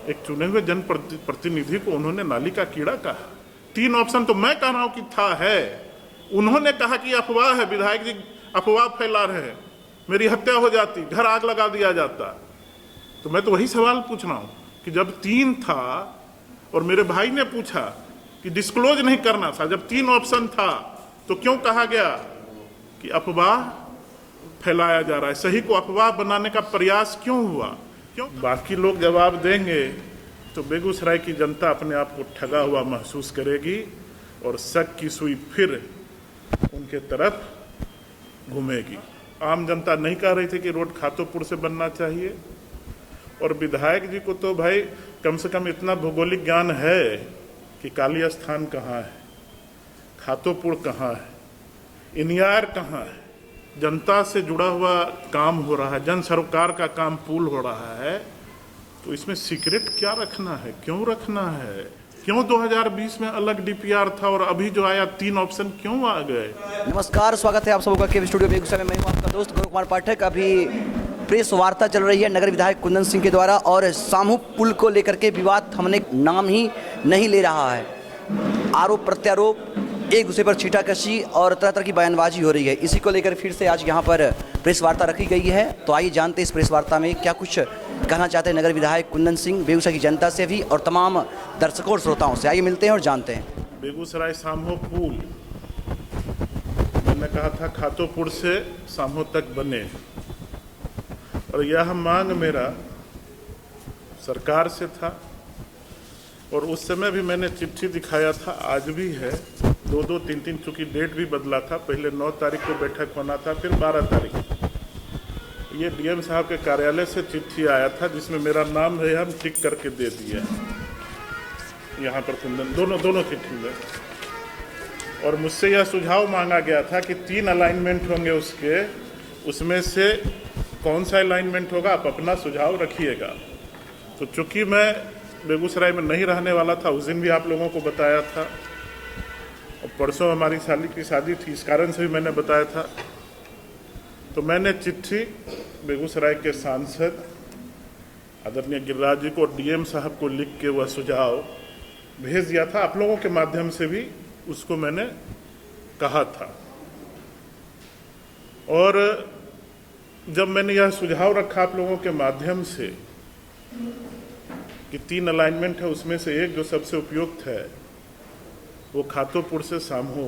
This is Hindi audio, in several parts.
एक चुने हुए जन प्रतिनिधि को उन्होंने नाली का कीड़ा कहा। 3 ऑप्शन तो मैं कह रहा हूं कि था है। उन्होंने कहा कि अफवाह है, विधायक जी अफवाह फैला रहे हैं, मेरी हत्या हो जाती, घर आग लगा दिया जाता। तो मैं तो वही सवाल पूछ रहा हूं कि जब 3 था और मेरे भाई ने पूछा कि डिस्क्लोज नहीं करना था, जब 3 ऑप्शन था तो क्यों कहा गया कि अफवाह फैलाया जा रहा है, सही को अफवाह बनाने का प्रयास क्यों हुआ? क्यों? बाकी लोग जवाब देंगे तो बेगूसराय की जनता अपने आप को ठगा हुआ महसूस करेगी और शक की सुई फिर उनके तरफ घूमेगी। आम जनता नहीं कह रही थी कि रोड खातोपुर से बनना चाहिए, और विधायक जी को तो भाई कम से कम इतना भौगोलिक ज्ञान है कि काली स्थान कहाँ है, खातोपुर कहाँ है, इनियार कहाँ है। जनता से जुड़ा हुआ काम हो रहा है, जन सरोकार का काम पुल हो रहा है, तो इसमें सीक्रेट क्या रखना है, क्यों रखना है? क्यों 2020 में अलग डीपीआर था और अभी जो आया 3 ऑप्शन क्यों आ गए? नमस्कार, स्वागत है आप सबका के स्टूडियो बेगूसराय में। मैं हूं आपका दोस्त गौरव कुमार पाठक। अभी प्रेस वार्ता चल रही है नगर विधायक कुंदन सिंह के द्वारा, और सामू पुल को लेकर के विवाद थमने नाम ही नहीं ले रहा है। आरोप प्रत्यारोप, एक दूसरे पर छींटाकशी और तरह तरह की बयानबाजी हो रही है। इसी को लेकर फिर से आज यहाँ पर प्रेस वार्ता रखी गई है। तो आइए जानते हैं इस प्रेस वार्ता में क्या कुछ कहना चाहते हैं नगर विधायक कुंदन सिंह, बेगूसराय की जनता से भी और तमाम दर्शकों और श्रोताओं से। आइए मिलते हैं और जानते हैं। बेगूसराय सामो पुल मैंने कहा था खातोपुर से सामो तक बने, और यह मांग मेरा सरकार से था, और उस समय भी मैंने चिट्ठी दिखाया था, आज भी है। 2-2, 3-3 चूंकि डेट भी बदला था, पहले 9 तारीख को बैठक होना था, फिर 12 तारीख। ये डीएम साहब के कार्यालय से चिट्ठी आया था जिसमें मेरा नाम है, हम टिक करके दे दिया यहाँ पर कुंदन, दोनों चिट्ठी में। और मुझसे यह सुझाव मांगा गया था कि 3 अलाइनमेंट होंगे उसके, उसमें से कौन सा अलाइनमेंट होगा आप अपना सुझाव रखिएगा। तो चूंकि मैं बेगूसराय में नहीं रहने वाला था, उस दिन भी आप लोगों को बताया था, और परसों हमारी साली की शादी थी, इस कारण से भी मैंने बताया था। तो मैंने चिट्ठी बेगूसराय के सांसद आदरणीय गिरिराज जी को और डीएम साहब को लिख के वह सुझाव भेज दिया था। आप लोगों के माध्यम से भी उसको मैंने कहा था, और जब मैंने यह सुझाव रखा आप लोगों के माध्यम से कि 3 अलाइनमेंट है, उसमें से एक जो सबसे उपयुक्त है वो खातोपुर से सामहो,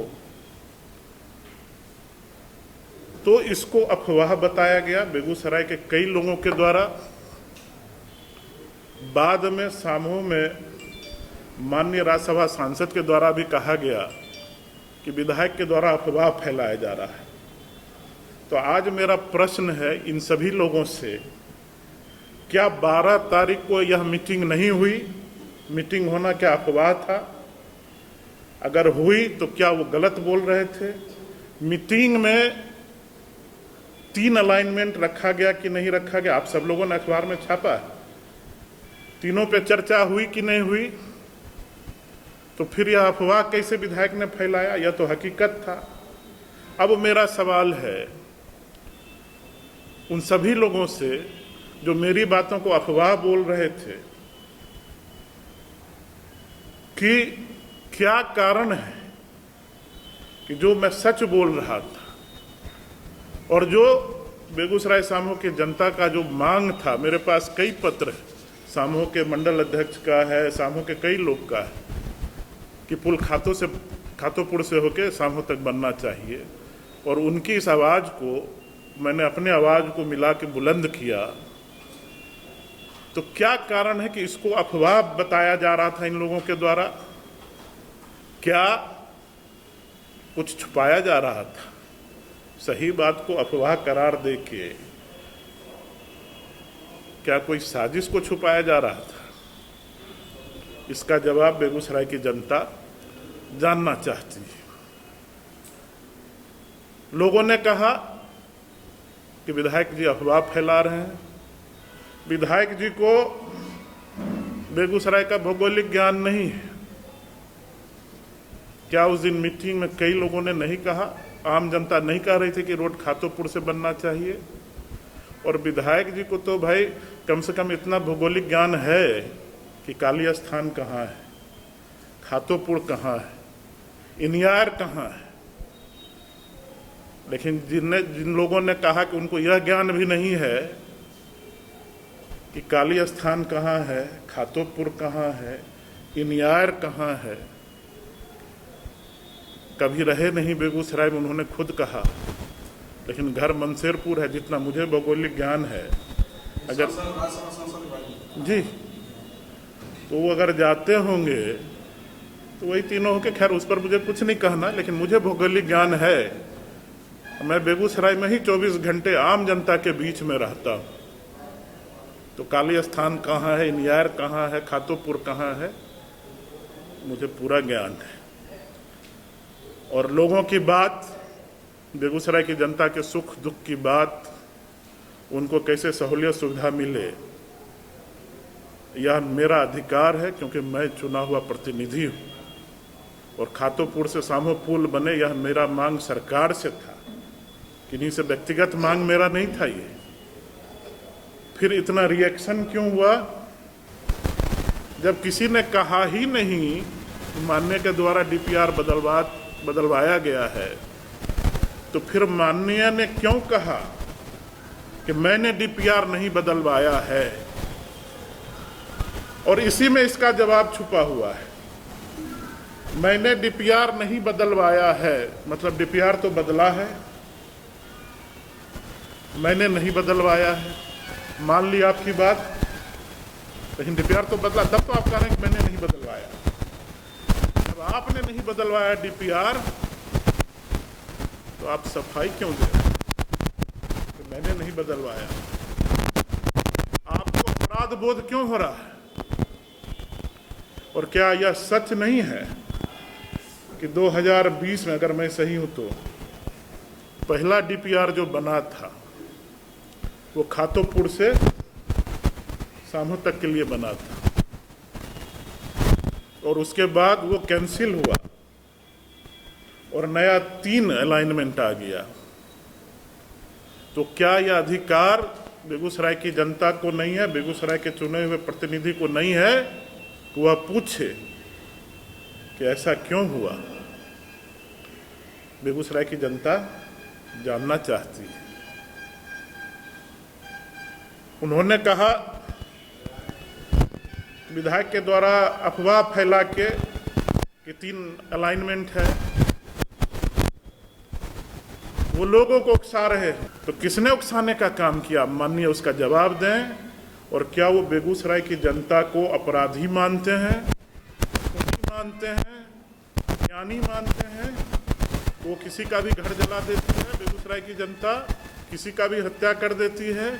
तो इसको अफवाह बताया गया बेगूसराय के कई लोगों के द्वारा। बाद में सामहो में माननीय राज्यसभा सांसद के द्वारा भी कहा गया कि विधायक के द्वारा अफवाह फैलाया जा रहा है। तो आज मेरा प्रश्न है इन सभी लोगों से, क्या 12 तारीख को यह मीटिंग नहीं हुई? मीटिंग होना क्या अफवाह था? अगर हुई तो क्या वो गलत बोल रहे थे? मीटिंग में 3 अलाइनमेंट रखा गया कि नहीं रखा गया? आप सब लोगों ने अखबार में छापा है, तीनों पे चर्चा हुई कि नहीं हुई? तो फिर यह अफवाह कैसे विधायक ने फैलाया? यह तो हकीकत था। अब मेरा सवाल है उन सभी लोगों से जो मेरी बातों को अफवाह बोल रहे थे कि क्या कारण है कि जो मैं सच बोल रहा था और जो बेगूसराय सामो के जनता का जो मांग था, मेरे पास कई पत्र है, सामो के मंडल अध्यक्ष का है, सामो के कई लोग का है कि पुल खातोपुर से होके सामो तक बनना चाहिए, और उनकी इस आवाज़ को मैंने अपने आवाज़ को मिला के बुलंद किया। तो क्या कारण है कि इसको अफवाह बताया जा रहा था इन लोगों के द्वारा? क्या कुछ छुपाया जा रहा था? सही बात को अफवाह करार देके क्या कोई साजिश को छुपाया जा रहा था? इसका जवाब बेगूसराय की जनता जानना चाहती है। लोगों ने कहा कि विधायक जी अफवाह फैला रहे हैं। विधायक जी को बेगूसराय का भौगोलिक ज्ञान नहीं है। क्या उस दिन मीटिंग में कई लोगों ने नहीं कहा, आम जनता नहीं कह रही थी कि रोड खातोपुर से बनना चाहिए? और विधायक जी को तो भाई कम से कम इतना भौगोलिक ज्ञान है कि काली स्थान कहाँ है, खातोपुर कहाँ है, इनियार कहाँ है। लेकिन जिन लोगों ने कहा कि उनको यह ज्ञान भी नहीं है कि काली स्थान कहाँ है, खातोपुर कहाँ है, इनियार कहाँ है, कभी रहे नहीं बेगूसराय में, उन्होंने खुद कहा। लेकिन घर मंसेरपुर है, जितना मुझे भौगोलिक ज्ञान है। अगर जी तो वो अगर जाते होंगे तो वही तीनों हो के, खैर उस पर मुझे कुछ नहीं कहना, लेकिन मुझे भौगोलिक ज्ञान है। मैं बेगूसराय में ही 24 घंटे आम जनता के बीच में रहता हूँ। तो काली स्थान कहाँ है, इनियार कहाँ है, खातोपुर कहाँ है, मुझे पूरा ज्ञान है। और लोगों की बात, बेगूसराय की जनता के सुख दुख की बात, उनको कैसे सहूलियत सुविधा मिले, यह मेरा अधिकार है, क्योंकि मैं चुना हुआ प्रतिनिधि हूँ। और खातोपुर से सामो पुल बने, यह मेरा मांग सरकार से था, किन्हीं से व्यक्तिगत मांग मेरा नहीं था ये। फिर इतना रिएक्शन क्यों हुआ? जब किसी ने कहा ही नहीं कि माननीय के द्वारा डीपीआर बदलवाया गया है, तो फिर माननीय ने क्यों कहा कि मैंने डीपीआर नहीं बदलवाया है? और इसी में इसका जवाब छुपा हुआ है। मैंने डीपीआर नहीं बदलवाया है, मतलब डीपीआर तो बदला है, मैंने नहीं बदलवाया है। मान ली आपकी बात, लेकिन डीपीआर तो बदला, तब तो आप कह रहे हैं कि मैंने नहीं बदलवाया। जब आपने नहीं बदलवाया डीपीआर, तो आप सफाई क्यों दे रहे हैं कि मैंने नहीं बदलवाया? आपको अपराध बोध क्यों हो रहा है? और क्या यह सच नहीं है कि 2020 में, अगर मैं सही हूं तो, पहला डीपीआर जो बना था वो खातोपुर से सामो तक के लिए बना था, और उसके बाद वो कैंसिल हुआ और नया 3 अलाइनमेंट आ गया। तो क्या यह अधिकार बेगूसराय की जनता को नहीं है, बेगूसराय के चुने हुए प्रतिनिधि को नहीं है कि वह पूछे कि ऐसा क्यों हुआ? बेगूसराय की जनता जानना चाहती है। उन्होंने कहा विधायक के द्वारा अफवाह फैला के कि 3 अलाइनमेंट है, वो लोगों को उकसा रहे हैं। तो किसने उकसाने का काम किया? माननीय उसका जवाब दें। और क्या वो बेगूसराय की जनता को अपराधी मानते हैं, मानते हैं, ज्ञानी मानते हैं? वो किसी का भी घर जला देती है बेगूसराय की जनता, किसी का भी हत्या कर देती है?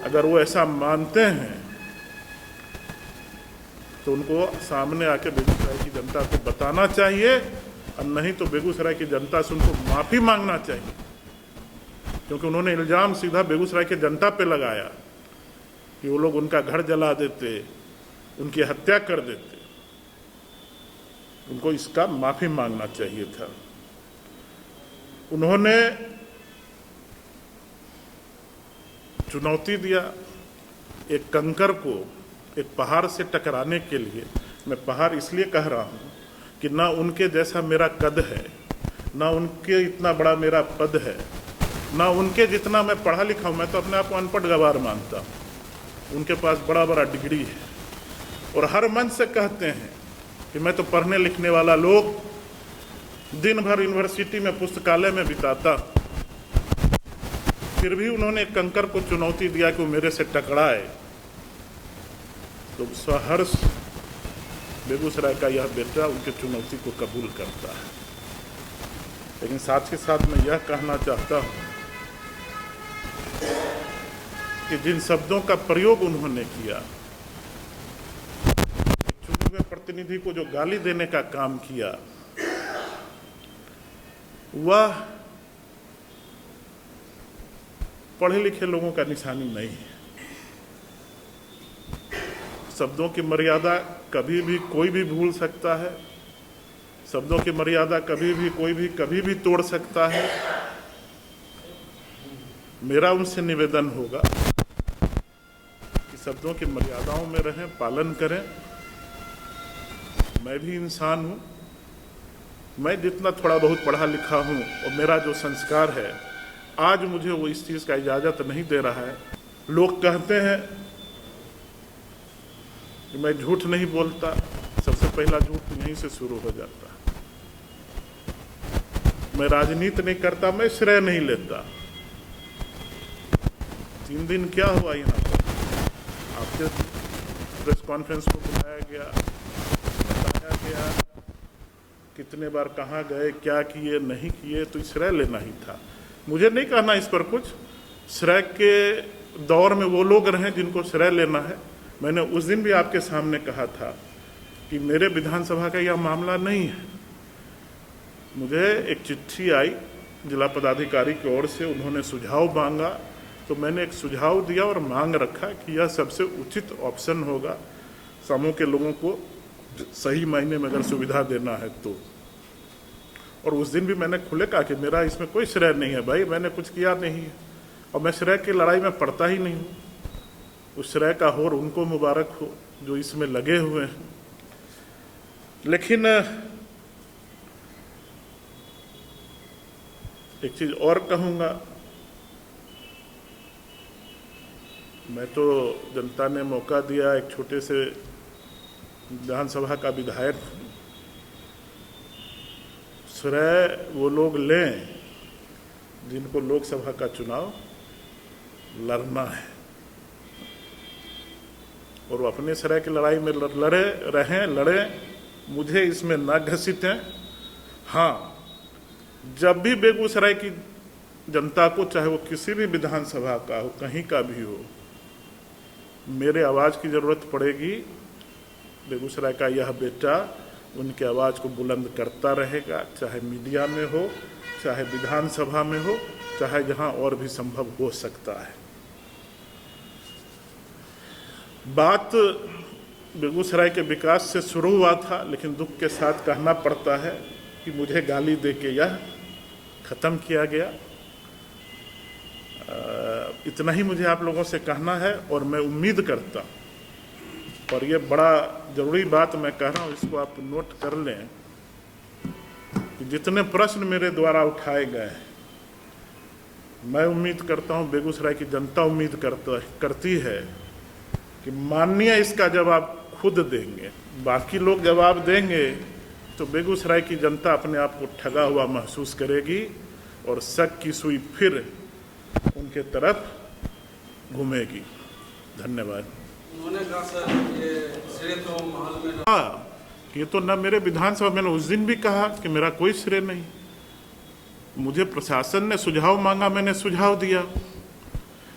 अगर वो ऐसा मानते हैं तो उनको सामने आके बेगूसराय की जनता को बताना चाहिए, और नहीं तो बेगूसराय की जनता से उनको माफी मांगना चाहिए, क्योंकि उन्होंने इल्जाम सीधा बेगूसराय की जनता पे लगाया कि वो लोग उनका घर जला देते, उनकी हत्या कर देते। उनको इसका माफी मांगना चाहिए था। उन्होंने चुनौती दिया एक कंकर को एक पहाड़ से टकराने के लिए। मैं पहाड़ इसलिए कह रहा हूं कि ना उनके जैसा मेरा कद है, ना उनके इतना बड़ा मेरा पद है, ना उनके जितना मैं पढ़ा लिखा हूं। मैं तो अपने आप को अनपढ़ गवार मानता हूं। उनके पास बड़ा बड़ा डिग्री है, और हर मंच से कहते हैं कि मैं तो पढ़ने लिखने वाला लोग दिन भर यूनिवर्सिटी में पुस्तकालय में बिताता। फिर भी उन्होंने कंकर को चुनौती दिया कि वो मेरे से टकराए। तो सहर्ष बेगूसराय का यह बेटा उनके चुनौती को कबूल करता है। लेकिन साथ ही साथ मैं यह कहना चाहता हूं कि जिन शब्दों का प्रयोग उन्होंने किया, चुने हुए प्रतिनिधि को जो गाली देने का काम किया, वह पढ़े लिखे लोगों का निशानी नहीं है। शब्दों की मर्यादा कभी भी कोई भी भूल सकता है। शब्दों की मर्यादा कभी भी कोई भी कभी भी तोड़ सकता है। मेरा उनसे निवेदन होगा कि शब्दों की मर्यादाओं में रहें, पालन करें। मैं भी इंसान हूँ, मैं जितना थोड़ा बहुत पढ़ा लिखा हूँ और मेरा जो संस्कार है, आज मुझे वो इस चीज़ का इजाज़त नहीं दे रहा है। लोग कहते हैं कि मैं झूठ नहीं बोलता, सबसे पहला झूठ यहीं से शुरू हो जाता है। मैं राजनीति नहीं करता, मैं श्रेय नहीं लेता। 3 दिन क्या हुआ यहाँ पर? आपके प्रेस कॉन्फ्रेंस को बुलाया गया, बताया गया कितने बार कहाँ गए, क्या किए, नहीं किए, तो श्रेय लेना ही था। मुझे नहीं कहना इस पर कुछ। श्रेय के दौर में वो लोग रहे जिनको श्रेय लेना है। मैंने उस दिन भी आपके सामने कहा था कि मेरे विधानसभा का यह मामला नहीं है। मुझे एक चिट्ठी आई जिला पदाधिकारी की ओर से, उन्होंने सुझाव मांगा, तो मैंने एक सुझाव दिया और मांग रखा कि यह सबसे उचित ऑप्शन होगा समूह के लोगों को सही मायने में अगर सुविधा देना है तो। और उस दिन भी मैंने खुले कहा कि मेरा इसमें कोई श्रेय नहीं है भाई, मैंने कुछ किया नहीं है और मैं श्रेय की लड़ाई में पड़ता ही नहीं हूँ। उस श्रेय का होर उनको मुबारक हो जो इसमें लगे हुए हैं। लेकिन एक चीज और कहूँगा, मैं तो जनता ने मौका दिया, एक छोटे से विधानसभा का विधायक हूँ। श्रेय वो लोग लें जिनको लोकसभा का चुनाव लड़ना है और वो अपने श्रेय की लड़ाई में लड़े, मुझे इसमें न घसीटें। हाँ, जब भी बेगूसराय की जनता को, चाहे वो किसी भी विधानसभा का हो, कहीं का भी हो, मेरे आवाज़ की ज़रूरत पड़ेगी, बेगूसराय का यह बेटा उनकी आवाज़ को बुलंद करता रहेगा, चाहे मीडिया में हो, चाहे विधानसभा में हो, चाहे जहां और भी संभव हो सकता है। बात बेगूसराय के विकास से शुरू हुआ था, लेकिन दुख के साथ कहना पड़ता है कि मुझे गाली देके यह ख़त्म किया गया। इतना ही मुझे आप लोगों से कहना है और मैं उम्मीद करता, और ये बड़ा ज़रूरी बात मैं कह रहा हूँ, इसको आप नोट कर लें कि जितने प्रश्न मेरे द्वारा उठाए गए हैं, मैं उम्मीद करता हूँ, बेगूसराय की जनता उम्मीद करती है कि माननीय इसका जवाब खुद देंगे। बाकी लोग जवाब देंगे तो बेगूसराय की जनता अपने आप को ठगा हुआ महसूस करेगी और शक की सुई फिर उनके तरफ घूमेगी। धन्यवाद। उन्होंने कहा सर ये श्रेय तो महल में हाँ, ये तो न मेरे विधानसभा, मैंने उस दिन भी कहा कि मेरा कोई श्रेय नहीं। मुझे प्रशासन ने सुझाव मांगा, मैंने सुझाव दिया।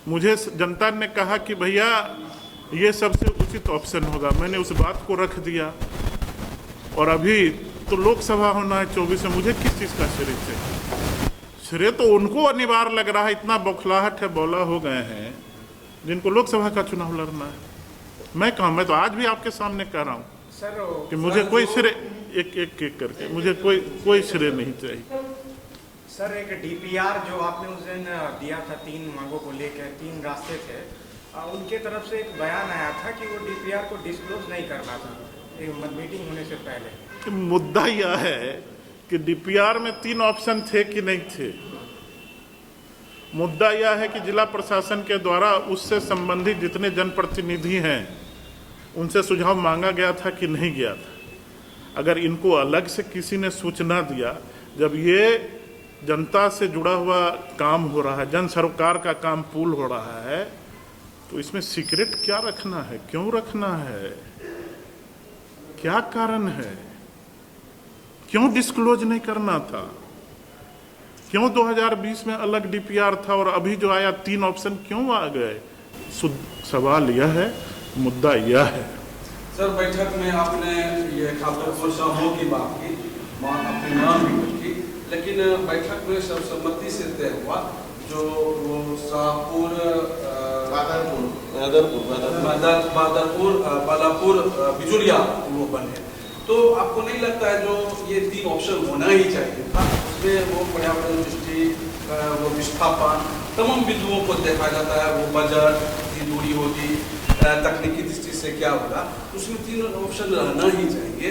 मुझे जनता ने कहा कि भैया ये सबसे उचित ऑप्शन होगा, मैंने उस बात को रख दिया। और अभी तो लोकसभा होना है 24 में, मुझे किस चीज़ का श्रेय चाहिए? श्रेय तो उनको अनिवार्य लग रहा है, इतना बौखलाहट है, बौला हो गए हैं जिनको लोकसभा का चुनाव लड़ना है। मैं कहूँ, मैं तो आज भी आपके सामने कह रहा हूँ कि मुझे कोई श्रेय, एक करके मुझे कोई श्रेय नहीं चाहिए। सर, एक डीपीआर जो आपने उस दिन दिया था 3 मांगों को लेकर, 3 रास्ते थे, उनके तरफ से एक बयान आया था कि वो डीपीआर को डिस्क्लोज नहीं करना था मीटिंग होने से पहले। मुद्दा यह है कि डीपीआर में 3 ऑप्शन थे कि नहीं थे। मुद्दा यह है कि जिला प्रशासन के द्वारा उससे संबंधित जितने जनप्रतिनिधि हैं उनसे सुझाव मांगा गया था कि नहीं गया था। अगर इनको अलग से किसी ने सूचना दिया, जब ये जनता से जुड़ा हुआ काम हो रहा है, जन सरोकार का काम पूल हो रहा है, तो इसमें सीक्रेट क्या रखना है, क्यों रखना है, क्या कारण है, क्यों डिस्क्लोज नहीं करना था, क्यों 2020 में अलग डीपीआर था और अभी जो आया 3 ऑप्शन क्यों आ गए? सवाल यह है, मुद्दा यह है। सर, बैठक में आपने ये खासतौर समूह की बात की, अपने नाम भी की, लेकिन बैठक में सर्वसम्मति से तय हुआ जो वो शाहपुर, बालापुर, बिजुलिया वो बने। तो आपको नहीं लगता है जो ये 3 ऑप्शन होना ही चाहिए था, उसमें वो पर्यावरण दृष्टि, वो विस्थापन, तमाम बिंदुओं को देखा जाता है, वो बजट, दूरी होगी, तकनीकी दृष्टि से क्या होगा, उसमें 3 ऑप्शन रहना ही चाहिए।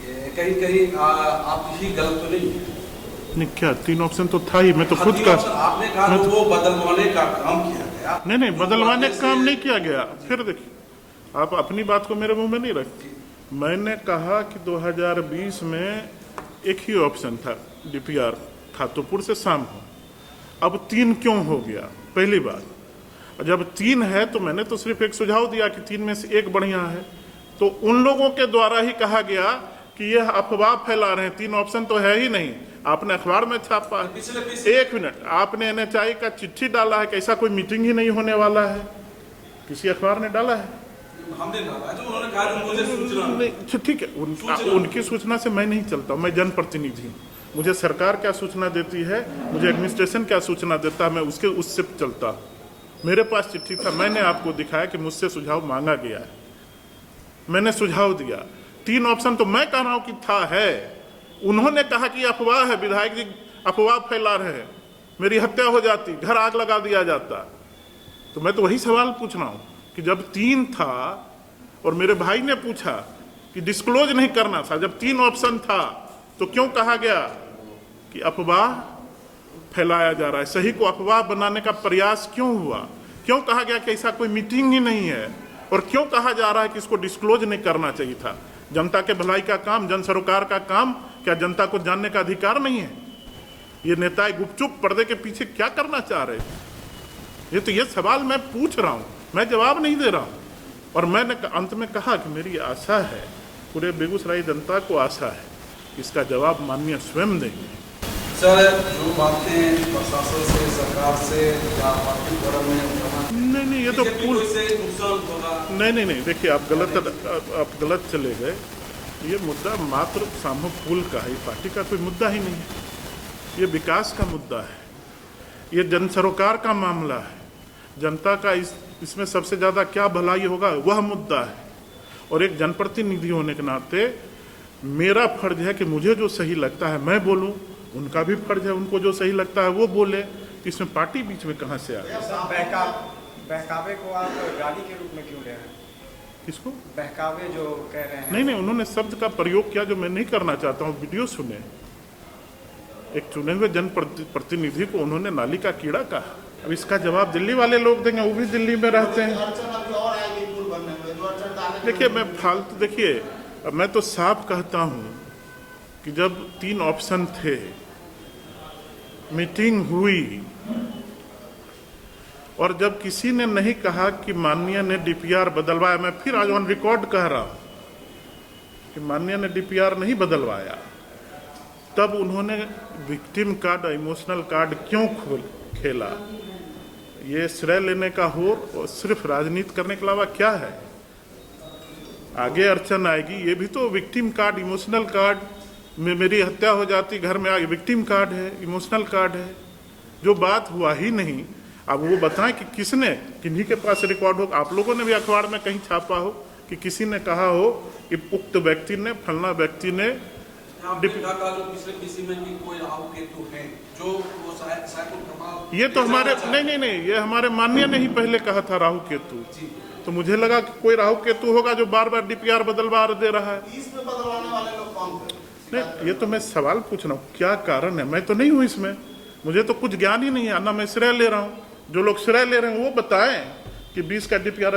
ये कहीं कहीं आप ही गलत तो नहीं है? नहीं, क्या 3 ऑप्शन तो था ही, मैं तो खुद तीन का ऑप्शन आपने कहा वो बदलवाने का काम किया गया। नहीं बदलवाने का काम नहीं किया गया। फिर देखिए, आप अपनी बात को मेरे मुंह में नहीं रखते। मैंने कहा कि 2020 में एक ही ऑप्शन था, डीपीआर खातोपुर से शाम हो। अब 3 क्यों हो गया? पहली बात, जब 3 है तो मैंने तो सिर्फ एक सुझाव दिया कि 3 में से एक बढ़िया है। तो उन लोगों के द्वारा ही कहा गया कि यह अफवाह फैला रहे हैं, 3 ऑप्शन तो है ही नहीं। आपने अखबार में छापा है। 1 मिनट, आपने NHI का चिट्ठी डाला है कि ऐसा कोई मीटिंग ही नहीं होने वाला है? किसी अखबार ने डाला है? हमने डाला है, तो उन्होंने कहा कि मुझे सूचना नहीं, ठीक है, उनकी सूचना से मैं नहीं चलता। मैं जनप्रतिनिधि हूँ, मुझे सरकार क्या सूचना देती है, मुझे एडमिनिस्ट्रेशन क्या सूचना देता है, मैं उससे चलता। मेरे पास चिट्ठी था, मैंने आपको दिखाया कि मुझसे सुझाव मांगा गया है, मैंने सुझाव दिया। 3 ऑप्शन तो मैं कह रहा हूं कि था है। उन्होंने कहा कि अफवाह है, विधायक जी अफवाह फैला रहे हैं, मेरी हत्या हो जाती, घर आग लगा दिया जाता। तो मैं तो वही सवाल पूछ रहा हूं कि जब 3 था और मेरे भाई ने पूछा कि डिस्क्लोज नहीं करना था, जब 3 ऑप्शन था तो क्यों कहा गया कि अफवाह फैलाया जा रहा है? सही को अफवाह बनाने का प्रयास क्यों हुआ? क्यों कहा गया कि ऐसा कोई मीटिंग ही नहीं है? और क्यों कहा जा रहा है कि इसको डिस्क्लोज नहीं करना चाहिए था? जनता के भलाई का काम, जन सरोकार का काम, क्या जनता को जानने का अधिकार नहीं है? ये नेता गुपचुप पर्दे के पीछे क्या करना चाह रहे थे? ये सवाल मैं पूछ रहा हूं, मैं जवाब नहीं दे रहा हूं। और मैंने अंत में कहा कि मेरी आशा है, पूरे बेगूसराय जनता को आशा है, इसका जवाब माननीय स्वयं देंगे। सर, जो बातें प्रशासन से, सरकार से या पार्टी द्वारा में नहीं, ये तो पूर्ण से नुकसान होगा। नहीं, देखिए, आप गलत चले गए। ये मुद्दा मात्र सामूहिक पुल का है, पार्टी का कोई मुद्दा ही नहीं है। ये विकास का मुद्दा है, ये जन सरोकार का मामला है। जनता का इसमें सबसे ज़्यादा क्या भलाई होगा, वह मुद्दा है। और एक जनप्रतिनिधि होने के नाते मेरा फर्ज है कि मुझे जो सही लगता है मैं बोलूं, उनका भी फर्ज है उनको जो सही लगता है वो बोले। इसमें पार्टी बीच में कहाँ से आ गई? बहकावे को आप गाली के रूप में क्यों ले रहे हैं? किसको बहकावे जो कह रहे हैं? नहीं, उन्होंने शब्द का प्रयोग किया जो मैं नहीं करना चाहता हूँ। वीडियो सुने, एक चुने हुए जनप्रतिनिधि को उन्होंने नाली का कीड़ा कहा। अब इसका जवाब दिल्ली वाले लोग देंगे, वो भी दिल्ली में रहते हैं। देखिए, देखिए, मैं तो साफ कहता हूं कि जब 3 ऑप्शन थे, मीटिंग हुई, और जब किसी ने नहीं कहा कि माननीय ने डीपीआर बदलवाया, मैं फिर आज ऑन रिकॉर्ड कह रहा हूं कि माननीय ने डीपीआर नहीं बदलवाया, तब उन्होंने विक्टिम कार्ड, इमोशनल कार्ड क्यों खेला? ये श्रेय लेने का हो और सिर्फ राजनीति करने के अलावा क्या है? आगे अड़चन आएगी। ये भी तो विक्टिम कार्ड, इमोशनल कार्ड में मेरी हत्या हो जाती, घर में आगे विक्टिम कार्ड है, इमोशनल कार्ड है, जो बात हुआ ही नहीं। अब वो बताएं कि किसने, किन्हीं के पास रिकॉर्ड हो। आप लोगों ने भी अखबार में कहीं छापा हो कि किसी ने कहा हो कि उक्त व्यक्ति ने, फलना व्यक्ति ने पिछले में कि कोई राहु केतु है जो वो ये तो हमारे नहीं, ये हमारे माननीय ने ही पहले कहा था राहु केतु। तो मुझे लगा कि कोई राहु केतु होगा जो बार बार डीपीआर बदलवा दे रहा है। इसमें बदलवाने वाले लोग कौन थे? नहीं, ये तो मैं सवाल पूछ रहा हूँ, क्या कारण है? मैं तो नहीं हूँ इसमें, मुझे तो कुछ ज्ञान ही नहीं है, ना मैं श्रेय ले रहा हूँ। जो लोग श्रेय ले रहे हैं वो बताएं कि 20 का डीपीआर